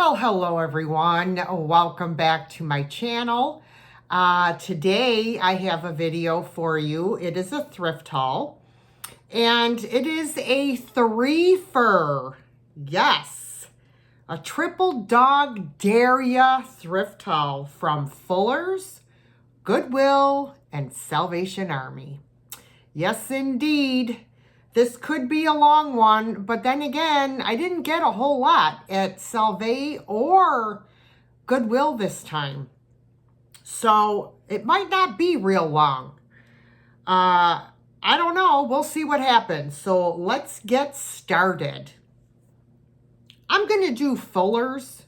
Well, hello everyone. Welcome back to my channel. Today I have a video for you. It is a thrift haul and it is a three-fer. Yes, a triple dog dare ya thrift haul from Fuller's, Goodwill, and Salvation Army. Yes, indeed. This could be a long one, but then again, I didn't get a whole lot at Salve or Goodwill this time. So it might not be real long. I don't know. We'll see what happens. So let's get started. I'm going to do Fuller's.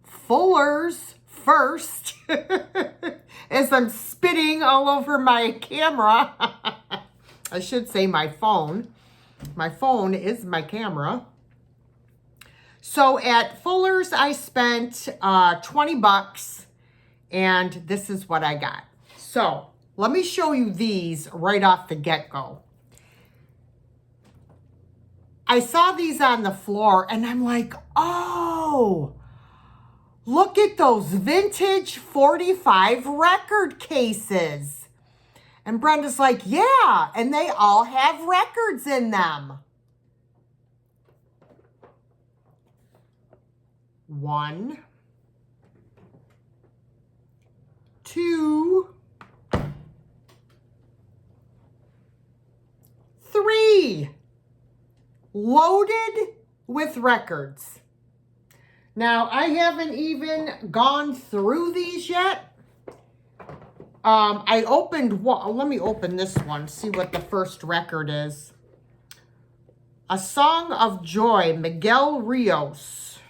Fuller's first. As I'm spitting all over my camera. I should say my phone. My phone is my camera. So at Fuller's, I spent 20 bucks, and this is what I got. So let me show you these right off the get-go. I saw these on the floor, and I'm like, oh, look at those vintage 45 record cases. And Brenda's like, yeah, and they all have records in them. 1, 2, 3. Loaded with records. Now, I haven't even gone through these yet. I opened one. Let me open this one, see what the first record is. A Song of Joy, Miguel Rios.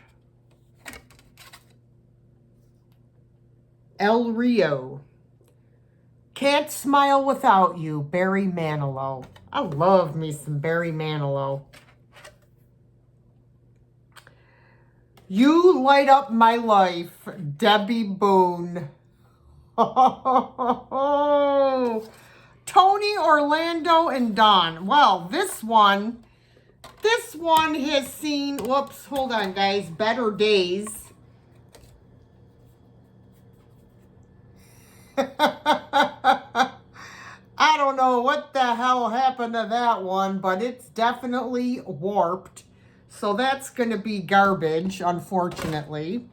El Rio. Can't Smile Without You, Barry Manilow. I love me some Barry Manilow. You Light Up My Life, Debbie Boone. Tony, Orlando, and Dawn. Well, this one has seen, whoops, hold on, guys, better days. I don't know what the hell happened to that one, but it's definitely warped. So that's going to be garbage, unfortunately.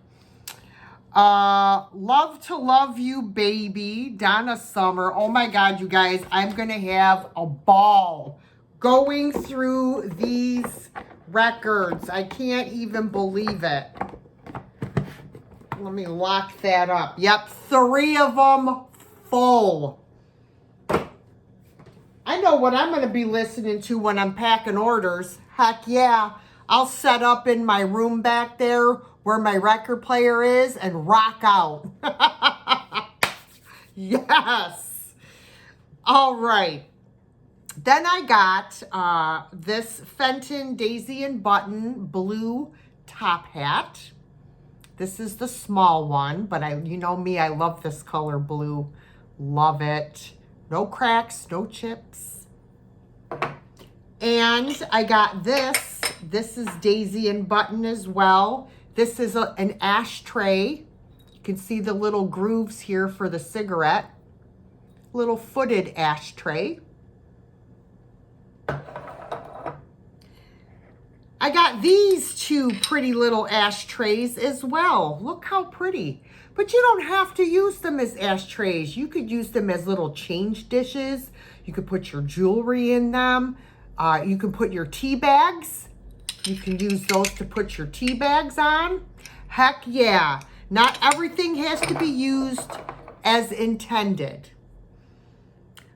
Love to Love You, Baby, Donna Summer. Oh my God, you guys, I'm going to have a ball going through these records. I can't even believe it. Let me lock that up. Yep, 3 of them full. I know what I'm going to be listening to when I'm packing orders. Heck yeah. I'll set up in my room back there where my record player is and rock out. Yes. All right. Then I got this Fenton Daisy and Button blue top hat. This is the small one, but you know me, I love this color blue. Love it. No cracks, no chips. And I got this. This is Daisy and Button as well. This is an ashtray. You can see the little grooves here for the cigarette. Little footed ashtray. I got these 2 pretty little ashtrays as well. Look how pretty. But you don't have to use them as ashtrays. You could use them as little change dishes. You could put your jewelry in them. You can put your tea bags. You can use those to put your tea bags on. Heck yeah. Not everything has to be used as intended.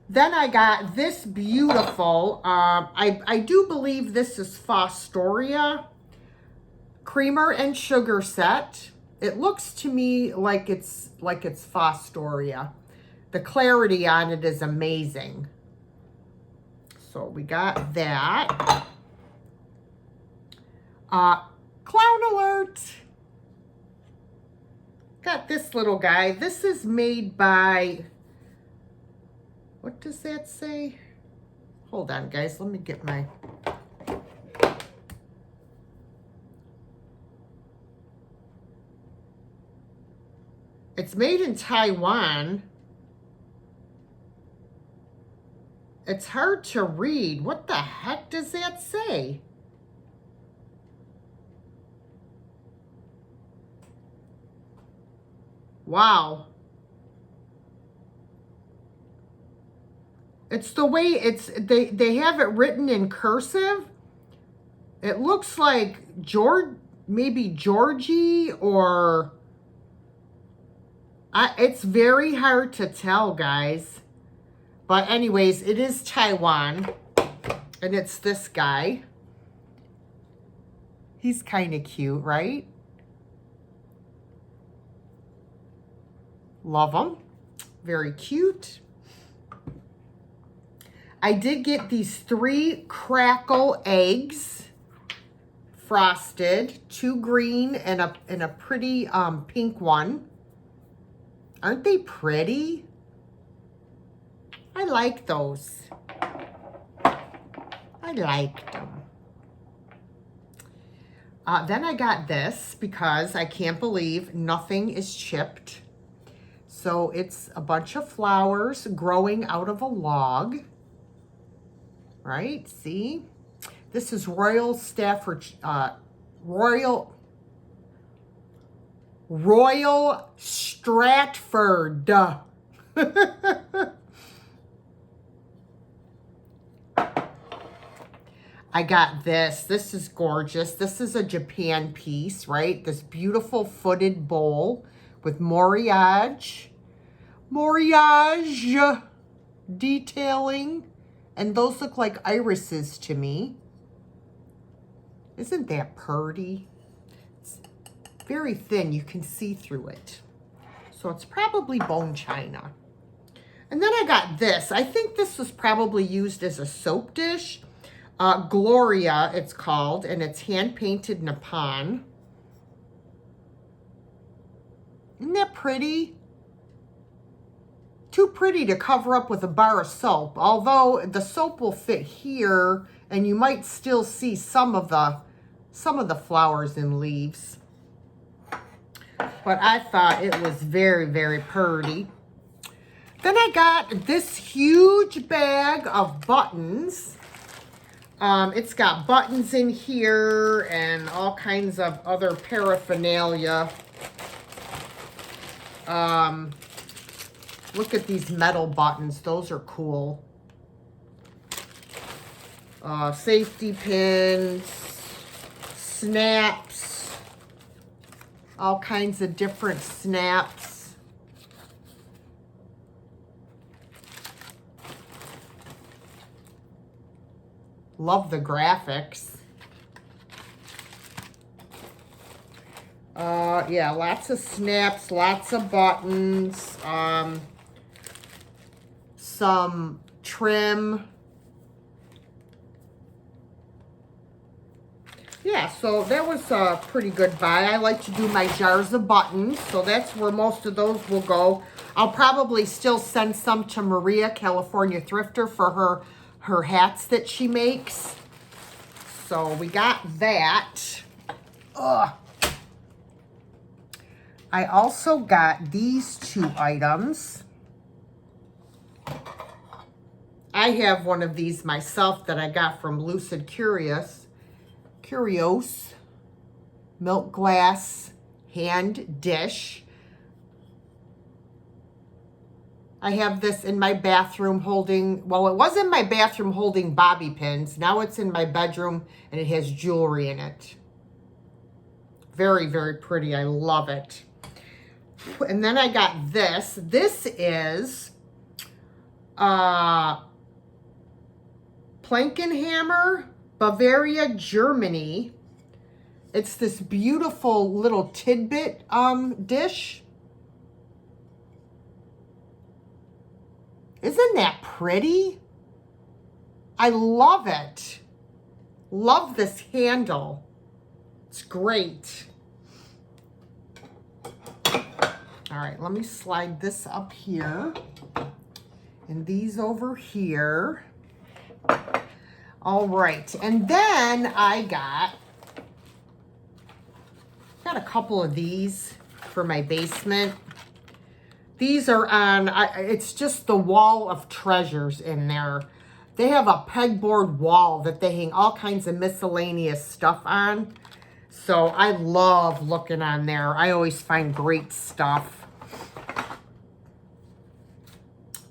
Then I got this beautiful, I do believe this is Fostoria creamer and sugar set. It looks to me like it's Fostoria. The clarity on it is amazing. So we got that. Clown alert. Got this little guy. This is made by, what does that say? Hold on, guys. Let me get my, It's made in Taiwan. It's hard to read. What the heck does that say? Wow. It's the way they have it written in cursive. It looks like maybe Georgie or it's very hard to tell, guys. But anyways, it is Taiwan, and it's this guy. He's kind of cute, right? Love him. Very cute. I did get these 3 crackle eggs, frosted, 2 green and a pretty pink one. Aren't they pretty? I like those. I liked them. Then I got this because I can't believe nothing is chipped. So it's a bunch of flowers growing out of a log. Right? See? This is Royal Stratford. I got this. This is gorgeous. This is a Japan piece, right? This beautiful footed bowl with moriage detailing. And those look like irises to me. Isn't that pretty? It's very thin. You can see through it. So it's probably bone china. And then I got this. I think this was probably used as a soap dish. Gloria, it's called, and it's hand-painted Nippon. Isn't that pretty? Too pretty to cover up with a bar of soap, although the soap will fit here, and you might still see some of the flowers and leaves. But I thought it was very, very pretty. Then I got this huge bag of buttons. It's got buttons in here and all kinds of other paraphernalia. Look at these metal buttons. Those are cool. Safety pins, snaps, all kinds of different snaps. Love the graphics. Yeah, lots of snaps, lots of buttons, some trim. Yeah, so that was a pretty good buy. I like to do my jars of buttons, so that's where most of those will go. I'll probably still send some to Maria, California Thrifter, for her hats that she makes. So we got that. Ugh. I also got these 2 items. I have one of these myself that I got from Lucid Curios. Milk glass hand dish. I have this in my bathroom holding, well, it was in my bathroom holding bobby pins. Now it's in my bedroom and it has jewelry in it. Very, very pretty. I love it. And then I got this. This is Plankenhammer, Bavaria, Germany. It's this beautiful little tidbit dish. Isn't that pretty? I love it. Love this handle. It's great. All right, let me slide this up here and these over here. All right, and then I got a couple of these for my basement. These are on, it's just the wall of treasures in there. They have a pegboard wall that they hang all kinds of miscellaneous stuff on. So I love looking on there. I always find great stuff.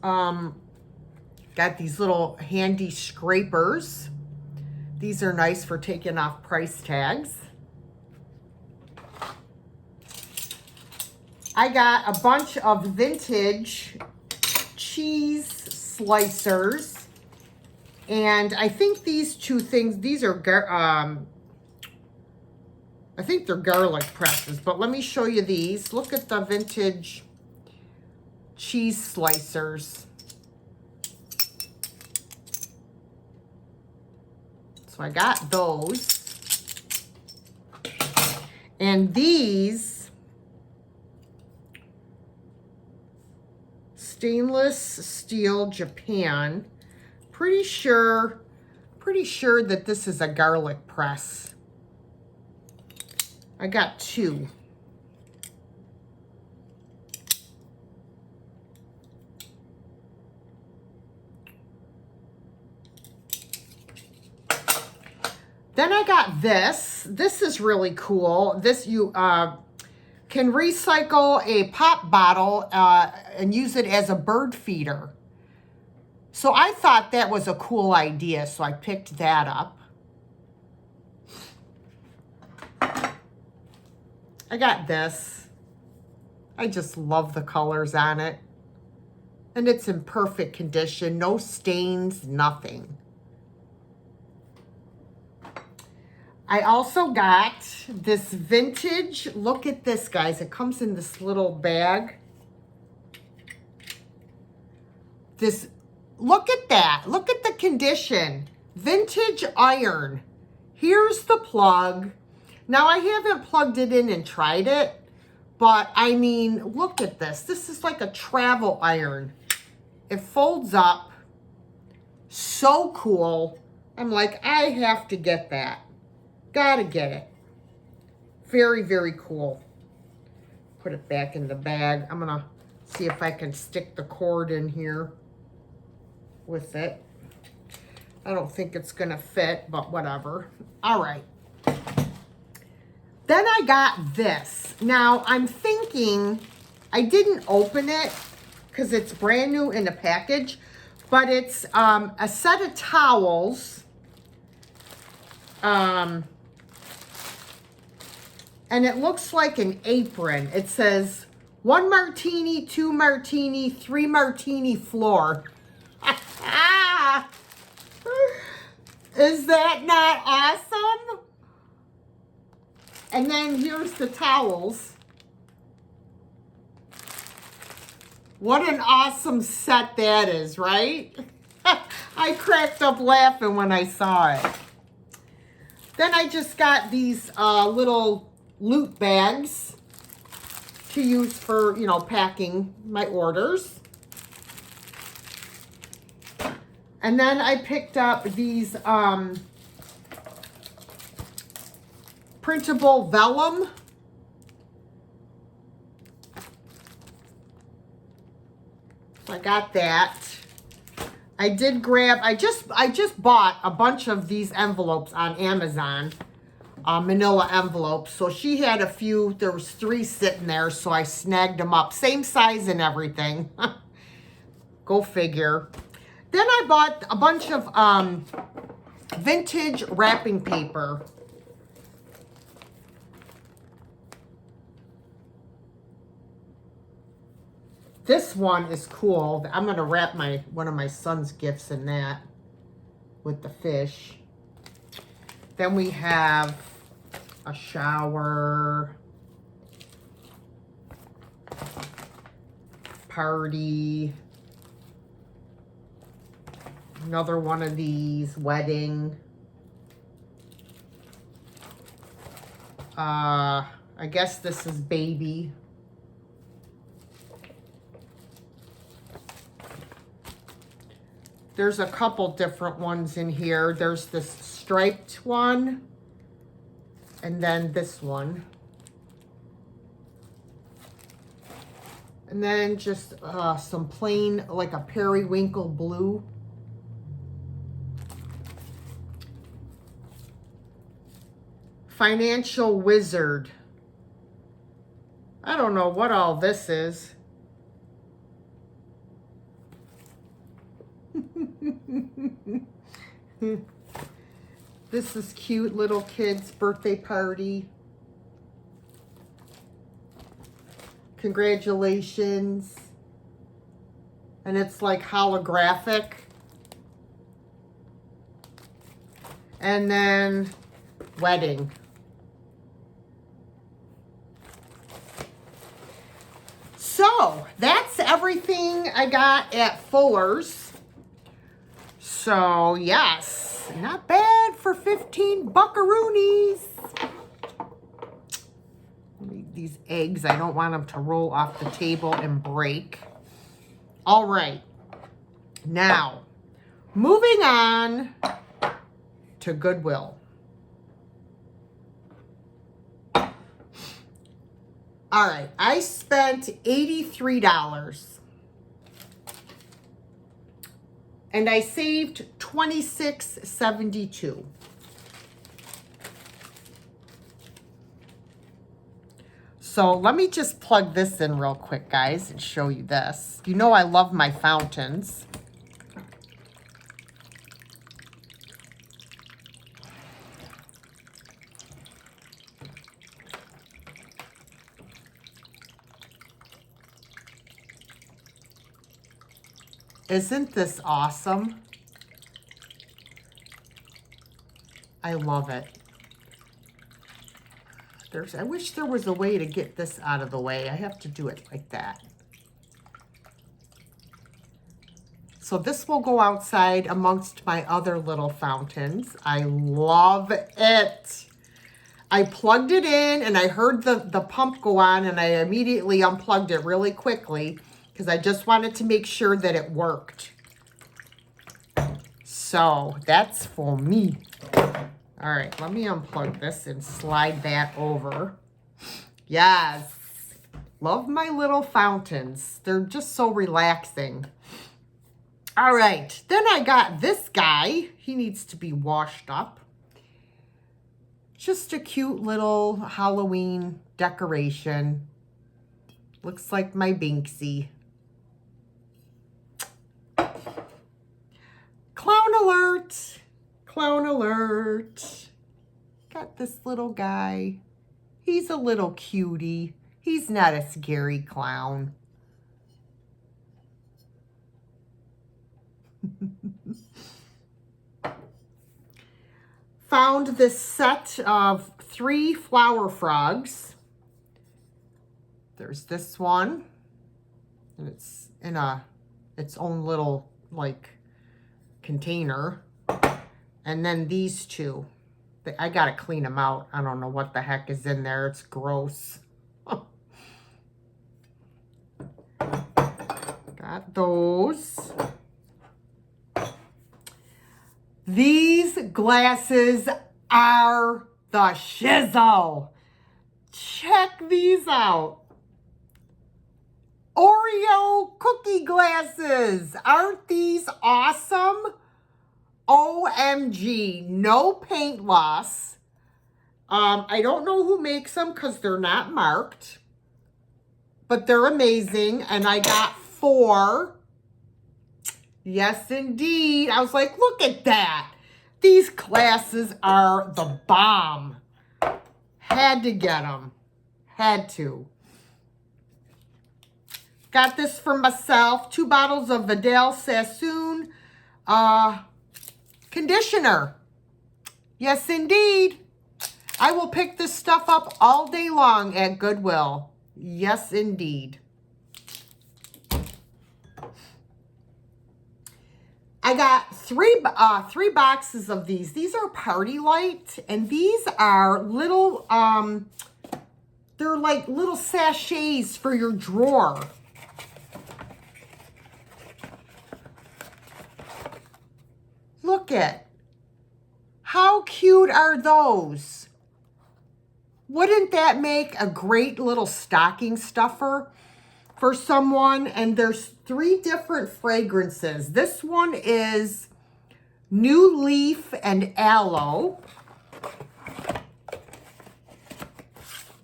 Got these little handy scrapers. These are nice for taking off price tags. I got a bunch of vintage cheese slicers. And I think these two things, these are, I think they're garlic presses. But let me show you these. Look at the vintage cheese slicers. So I got those. And these stainless steel Japan. Pretty sure that this is a garlic press. I got two. Then I got this. This is really cool. This you can recycle a pop bottle and use it as a bird feeder. So I thought that was a cool idea, so I picked that up. I got this. I just love the colors on it. And it's in perfect condition, no stains, nothing. I also got this vintage, look at this, guys. It comes in this little bag. This, look at that. Look at the condition. Vintage iron. Here's the plug. Now, I haven't plugged it in and tried it, but I mean, look at this. This is like a travel iron. It folds up. So cool. I'm like, I have to get that. Gotta get it. Very, very cool. Put it back in the bag. I'm gonna see if I can stick the cord in here with it. I don't think it's gonna fit, but whatever. All right. Then I got this. Now, I'm thinking, I didn't open it because it's brand new in the package, but it's a set of towels. And it looks like an apron. It says 1 martini, 2 martini, 3 martini floor. Is that not awesome? And then here's the towels. What an awesome set that is, right? I cracked up laughing when I saw it. Then I just got these little loot bags to use for, you know, packing my orders. And then I picked up these printable vellum. So I got that. I did grab, I just bought a bunch of these envelopes on Amazon, manila envelopes. So she had a few, there was 3 sitting there, so I snagged them up. Same size and everything. Go figure. Then I bought a bunch of vintage wrapping paper. This one is cool. I'm going to wrap one of my son's gifts in that with the fish. Then we have a shower, party, another one of these, wedding. I guess this is baby. There's a couple different ones in here. There's this striped one, and then this one. And then just some plain, like a periwinkle blue. Financial Wizard. I don't know what all this is. This is cute, little kid's birthday party. Congratulations. And it's like holographic. And then wedding. So that's everything I got at Fuller's. So yes, not bad for 15 buckaroonies. These eggs, I don't want them to roll off the table and break. All right. Now, moving on to Goodwill. All right, I spent $83 and I saved $26.72. So let me just plug this in real quick, guys, and show you this. You know I love my fountains. Isn't this awesome? I love it. I wish there was a way to get this out of the way. I have to do it like that. So this will go outside amongst my other little fountains. I love it. I plugged it in and I heard the pump go on and I immediately unplugged it really quickly because I just wanted to make sure that it worked. So that's for me. All right, let me unplug this and slide that over. Yes, love my little fountains. They're just so relaxing. All right, then I got this guy. He needs to be washed up. Just a cute little Halloween decoration. Looks like my Binksy. Clown alert. Clown alert. Got this little guy. He's a little cutie. He's not a scary clown. Found this set of 3 flower frogs. There's this one. And it's in its own little like container. And then these 2. I gotta clean them out. I don't know what the heck is in there. It's gross. Got those. These glasses are the shizzle. Check these out. Oreo cookie glasses. Aren't these awesome? OMG, no paint loss. I don't know who makes them because they're not marked, but they're amazing. And I got 4. Yes, indeed. I was like, look at that. These glasses are the bomb. Had to get them. Had to. Got this for myself. 2 bottles of Vidal Sassoon conditioner. Yes, indeed. I will pick this stuff up all day long at Goodwill. Yes, indeed. I got 3 boxes of these. These are Party Light, and these are little, they're like little sachets for your drawer. Look at, how cute are those? Wouldn't that make a great little stocking stuffer for someone, and there's 3 different fragrances. This one is New Leaf and Aloe.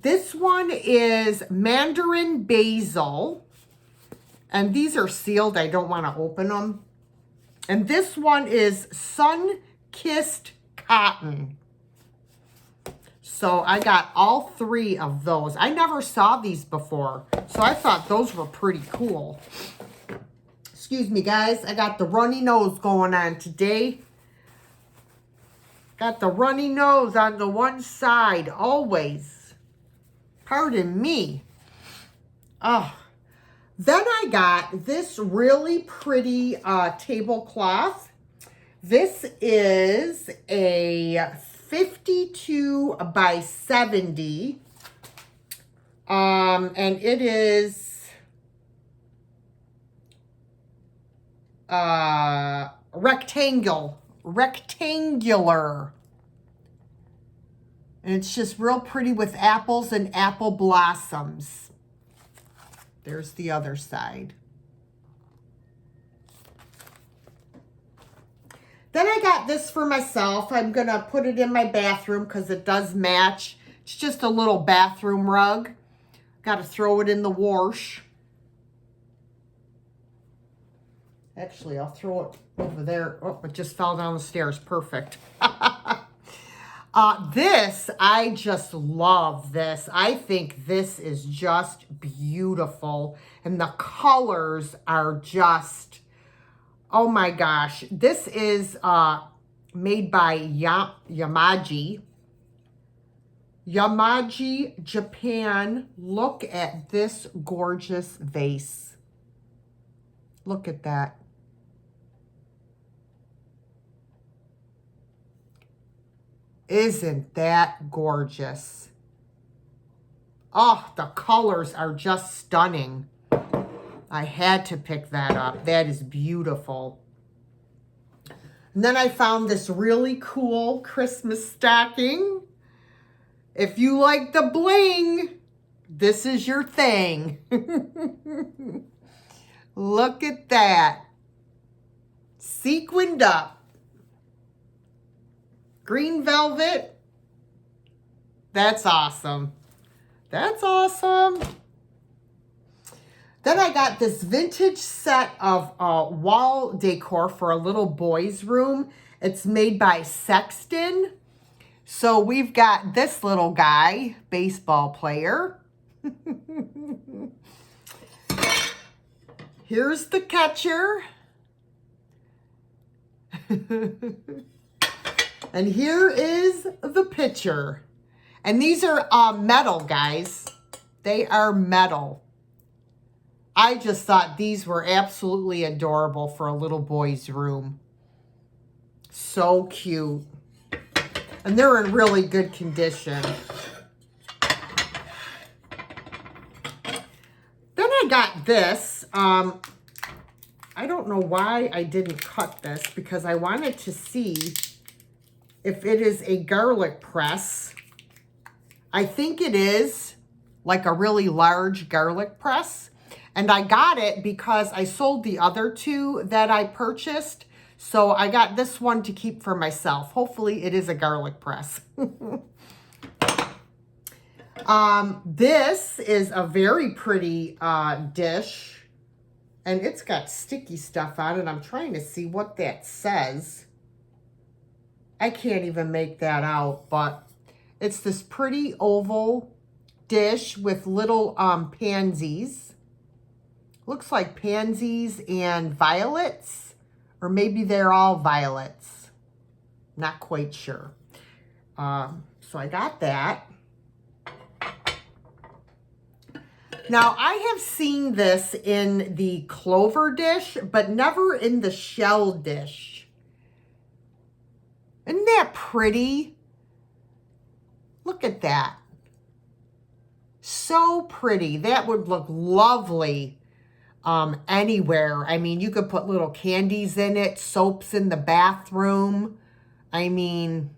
This one is Mandarin Basil. And these are sealed. I don't want to open them. And this one is Sun-Kissed Cotton. So I got all 3 of those. I never saw these before. So I thought those were pretty cool. Excuse me, guys. I got the runny nose going on today. Got the runny nose on the one side, always. Pardon me. Oh. Then I got this really pretty tablecloth. This is a 52 by 70. And it is rectangular. And it's just real pretty with apples and apple blossoms. There's the other side. Then I got this for myself. I'm going to put it in my bathroom because it does match. It's just a little bathroom rug. Got to throw it in the wash. Actually, I'll throw it over there. Oh, it just fell down the stairs. Perfect. This, I just love this. I think this is just beautiful. And the colors are just, oh my gosh. This is made by Yamaji. Yamaji, Japan. Look at this gorgeous vase. Look at that. Isn't that gorgeous? Oh, the colors are just stunning. I had to pick that up. That is beautiful. And then I found this really cool Christmas stocking. If you like the bling, this is your thing. Look at that. Sequined up. Green velvet. That's awesome. That's awesome. Then I got this vintage set of wall decor for a little boy's room. It's made by Sexton. So we've got this little guy, baseball player. Here's the catcher. And here is the pitcher. And these are metal, guys. They are metal. I just thought these were absolutely adorable for a little boy's room. So cute. And they're in really good condition. Then I got this. I don't know why I didn't cut this because I wanted to see if it is a garlic press. I think it is like a really large garlic press. And I got it because I sold the other 2 that I purchased. So I got this one to keep for myself. Hopefully it is a garlic press. This is a very pretty dish. And it's got sticky stuff on it. I'm trying to see what that says. I can't even make that out, but it's this pretty oval dish with little pansies. Looks like pansies and violets, or maybe they're all violets. Not quite sure. So I got that. Now, I have seen this in the clover dish, but never in the shell dish. Isn't that pretty? Look at that. So pretty. That would look lovely anywhere. I mean, you could put little candies in it, soaps in the bathroom. I mean,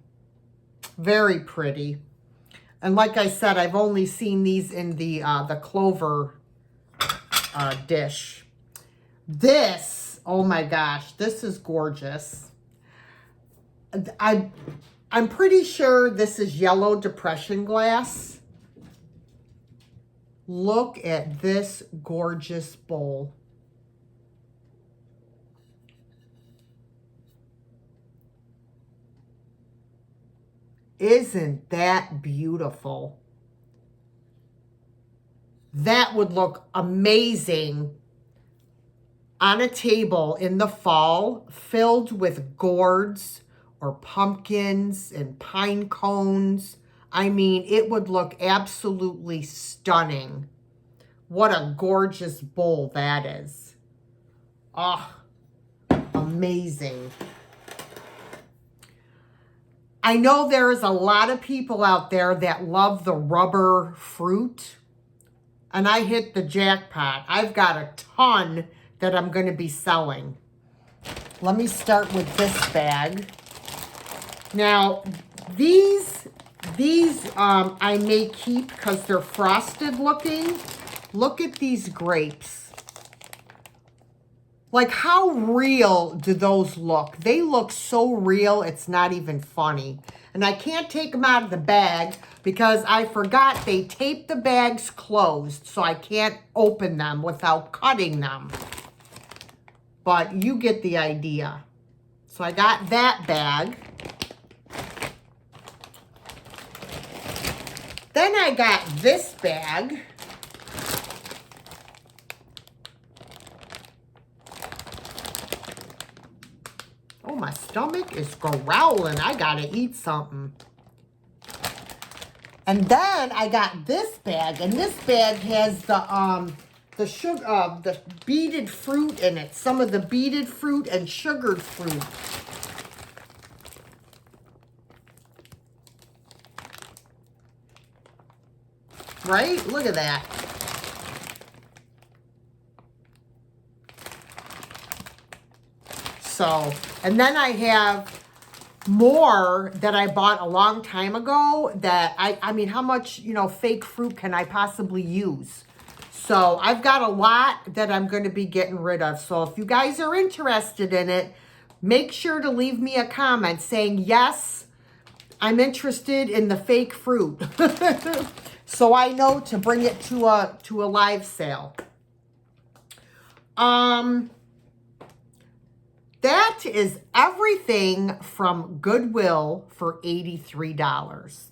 very pretty. And like I said, I've only seen these in the clover dish. This, oh my gosh, this is gorgeous. I'm pretty sure this is yellow depression glass. Look at this gorgeous bowl. Isn't that beautiful? That would look amazing on a table in the fall, filled with gourds or pumpkins and pine cones. I mean, it would look absolutely stunning. What a gorgeous bowl that is. Oh, amazing. I know there is a lot of people out there that love the rubber fruit, and I hit the jackpot. I've got a ton that I'm going to be selling. Let me start with this bag. Now, these I may keep because they're frosted looking. Look at these grapes. Like, how real do those look? They look so real, it's not even funny. And I can't take them out of the bag because I forgot they tape the bags closed, so I can't open them without cutting them. But you get the idea. So I got that bag. Then I got this bag. Oh, my stomach is growling. I gotta eat something. And then I got this bag, and this bag has the sugar, the beaded fruit in it. Some of the beaded fruit and sugared fruit. Right? Look at that. So, and then I have more that I bought a long time ago that I mean, how much, you know, fake fruit can I possibly use? So I've got a lot that I'm going to be getting rid of. So if you guys are interested in it, make sure to leave me a comment saying, yes, I'm interested in the fake fruit. So I know to bring it to a live sale. That is everything from Goodwill for $83.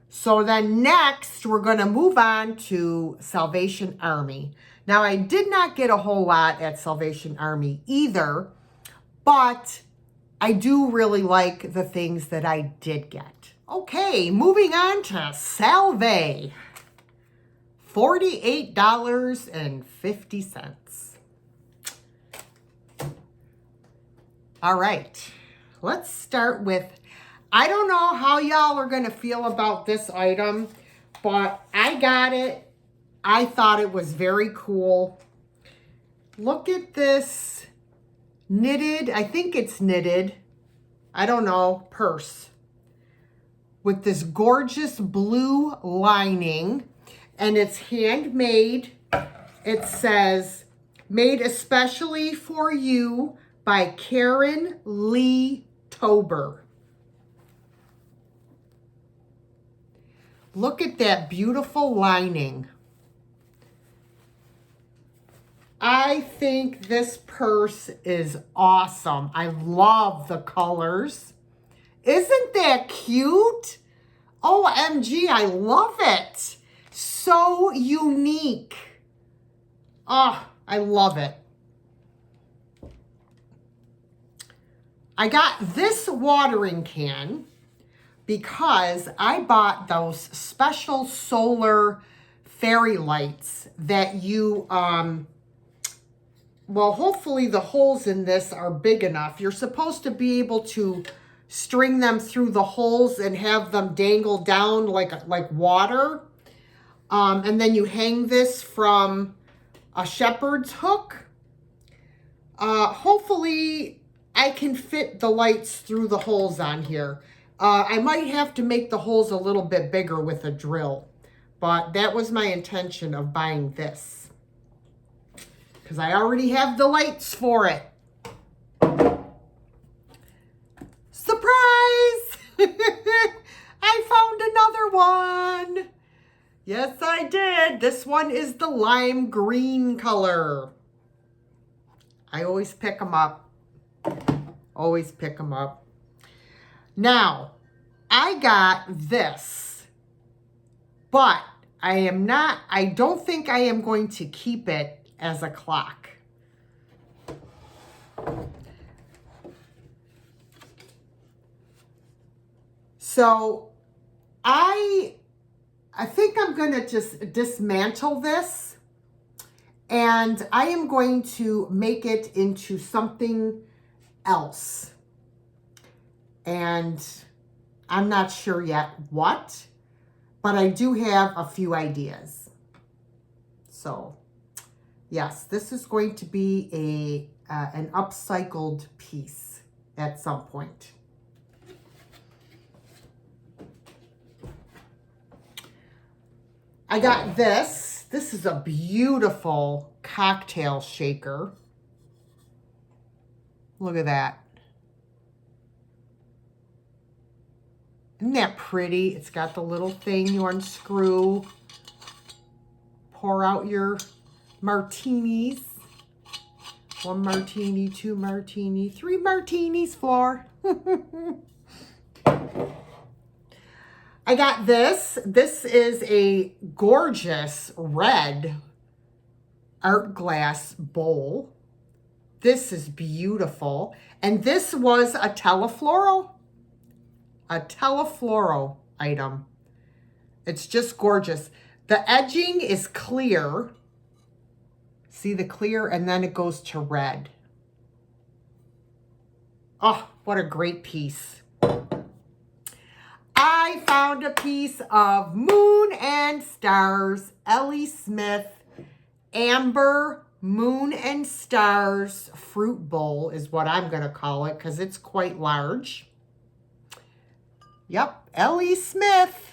So then next, we're going to move on to Salvation Army. Now, I did not get a whole lot at Salvation Army either, but I do really like the things that I did get. Okay, moving on to Salve. $48.50. All right, let's start with, I don't know how y'all are going to feel about this item, but I got it. I thought it was very cool. Look at this knitted, I think it's knitted, I don't know, purse with this gorgeous blue lining, and it's handmade. It says, made especially for you by Karen Lee Tober. Look at that beautiful lining. I think this purse is awesome. I love the colors. Isn't that cute? OMG, I love it. So unique. Oh, I love it. I got this watering can because I bought those special solar fairy lights that you, well, hopefully the holes in this are big enough. You're supposed to be able to string them through the holes and have them dangle down like water. And then you hang this from a shepherd's hook. Hopefully I can fit the lights through the holes on here. I might have to make the holes a little bit bigger with a drill, but that was my intention of buying this. because I already have the lights for it. Surprise! I found another one. Yes, I did. This one is the lime green color. I always pick them up. Always pick them up. Now, I got this, but I don't think I am going to keep it as a clock. So I think I'm going to just dismantle this, and I am going to make it into something else. And I'm not sure yet what, but I do have a few ideas. So yes, this is going to be an upcycled piece at some point. I got this. This is a beautiful cocktail shaker. Look at that. Isn't that pretty? It's got the little thing you unscrew. Pour out your martinis. 1 martini, 2 martini, 3 martinis, Floor. I got this. This is a gorgeous red art glass bowl. This is beautiful. And this was a telefloro item. It's just gorgeous. The edging is clear. See the clear? And then it goes to red. Oh, what a great piece. I found a piece of Moon and Stars, Ellie Smith, Amber Moon and Stars fruit bowl is what I'm going to call it because it's quite large. Yep, Ellie Smith,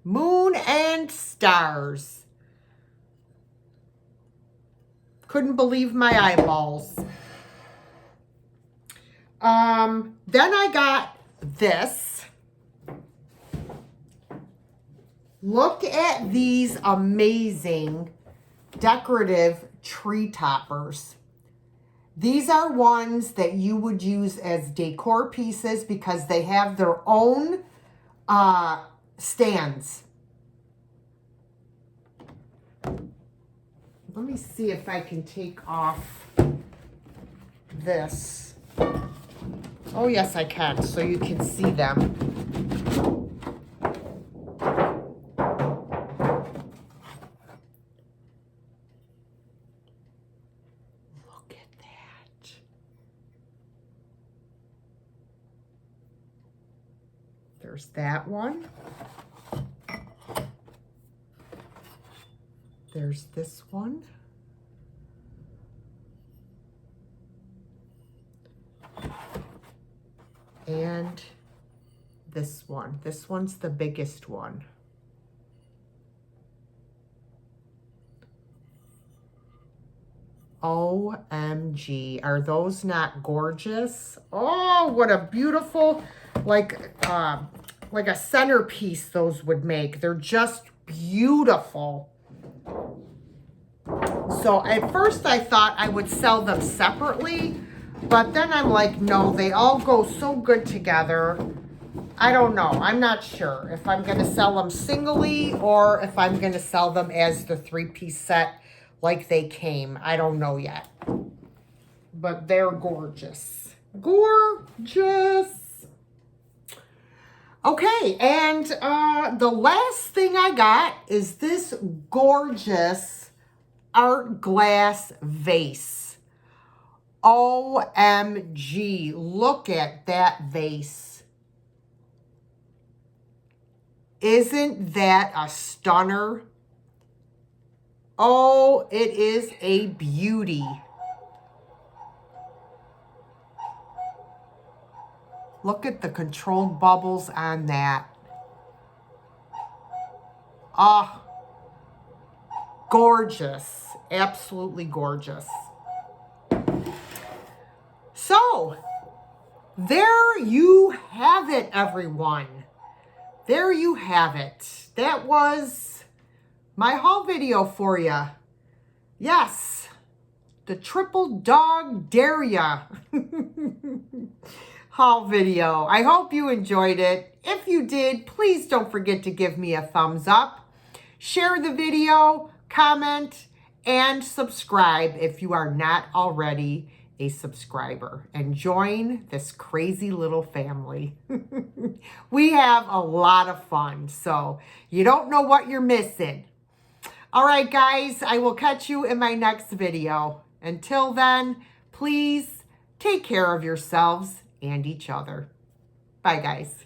Moon and Stars. Couldn't believe my eyeballs. Then I got this. Look at these amazing decorative tree toppers. These are ones that you would use as decor pieces because they have their own stands. Let me see if I can take off this. Oh, yes, I can, so you can see them. There's that one. There's this one. And this one. This one's the biggest one. OMG, are those not gorgeous? Oh, what a beautiful, like a centerpiece those would make. They're just beautiful. So at first I thought I would sell them separately, but then I'm like, no, they all go so good together. I don't know. I'm not sure if I'm going to sell them singly or if I'm going to sell them as the 3-piece set like they came. I don't know yet. But they're gorgeous. Gorgeous. Okay, and the last thing I got is this gorgeous art glass vase. OMG, look at that vase. Isn't that a stunner? Oh, it is a beauty. Look at the controlled bubbles on that. Oh, gorgeous. Absolutely gorgeous. So, there you have it, everyone. There you have it. That was my haul video for you. Yes, the triple dog dare ya haul video. I hope you enjoyed it. If you did, please don't forget to give me a thumbs up. Share the video, comment, and subscribe if you are not already a subscriber, and join this crazy little family. We have a lot of fun, so you don't know what you're missing. All right, guys, I will catch you in my next video. Until then, please take care of yourselves and each other. Bye, guys.